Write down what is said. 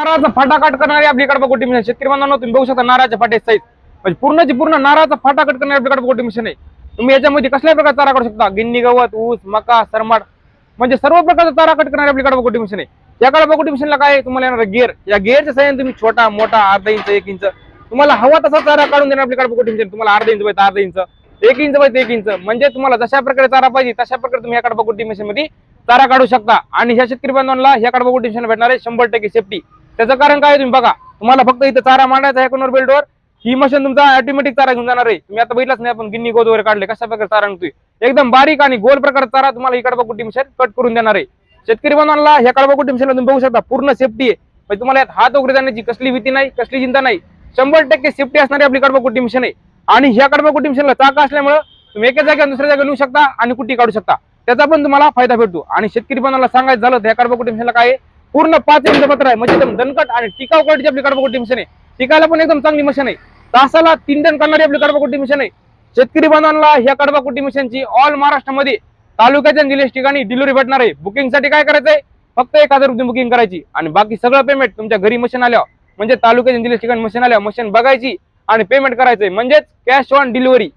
नारळाचा फाटा कट करणारी आपली कडबा कोटी मशीन शेतकरी बांधवांनो तुम्ही बघू शकता नारळाच्या फाटे साईज म्हणजे पूर्णची पूर्ण नारळाचा फाटा कट करणारी आपली कडबा कोटी मशीन आहे। तुम्ही याच्यामध्ये कसल्याही प्रकारचा चारा काढू शकता, गिन्नी गवत, ऊस, मका, सरमाड म्हणजे सर्व प्रकारचा चारा कट करणारी आपली कडबा कोटी मशीन आहे। या कडबा कोटी मशीनला काय तुम्हाला येणार गिअर, या गिअरच्या साह्याने तुम्ही छोटा मोठा अर्धा इंच 1 इंच तुम्हाला हवा तसा चारा काढून देणार आपली कडबा कोटी मशीन। तुम्हाला अर्धा इंच पाहिजे अर्धा इंच, 1 इंच पाहिजे 1 इंच म्हणजे तुम्हाला जशा प्रकारे चारा पाहिजे तशा प्रकारे तुम्ही या कडबा कोटी मशीन मध्ये चारा काढू शकता। आणि ह्या शेतकरी बांधवांना ह्या कडबा कोटी मशीन भेटणार आहे 100% सेफ्टी। त्याचं कारण काय तुम्ही बघा, तुम्हाला फक्त इथं चारा मांडायचा आहे कन्व्हर बेल्टवर, ही मशीन तुमचा ऑटोमॅटिक चारा घेऊन जाणार आहे। तुम्ही आता बघितलंच नाही आपण गिन्नी गोद वगैरे काढले कशा प्रकारे चारा निघतोय, एकदम बारीक आणि गोल प्रकारचा चारा तुम्हाला ही कडबा कोटी मशीन कट करून देणार आहे। शेतकरी बांधवांना ह्या कडबा कोटी मशीनला तुम्ही बघू शकता पूर्ण सेफ्टी आहे, म्हणजे तुम्हाला यात हात वगैरे जाण्याची कसली भीती नाही, कसली चिंता नाही, 100% सेफ्टी असणारी आपली कडबा कोटी मशीन आहे। आणि ह्या कडबा कोटी मशीनला चाक असल्यामुळे तुम्ही एका जागेवर दुसऱ्या जागेवर नेऊ शकता आणि कुटी काढू शकता, त्याचा पण तुम्हाला फायदा भेटतो। आणि शेतकरी बांधवांना सांगायचं झालं तर ह्या कडबा कोटी मशीनला काय पूर्ण 5 इंच पत्र आहे, म्हणजे एकदम दणकट आणि टिकाऊ क्वालिटीची आपली कडबा कोटी मशीन आहे। टिकायला पण एकदम चांगली मशीन आहे, तासाला 3 टन करणारी आपली कडबा कोटी मशीन आहे। शेतकरी बांधवांना ह्या कडबा कोटी मशीनची ऑल महाराष्ट्रामध्ये तालुक्याच्या जिल्ह्याच्या ठिकाणी डिलिव्हरी भेटणार आहे। बुकिंग साठी काय करायचंय, फक्त 1000 रुपये बुकिंग करायची आणि बाकी सगळं पेमेंट तुमच्या घरी मशीन आल्यावर म्हणजे तालुक्याच्या जिल्ह्याच्या ठिकाणी मशीन आल्यावर मशीन बघायची आणि पेमेंट करायचंय, म्हणजेच कॅश ऑन डिलिव्हरी।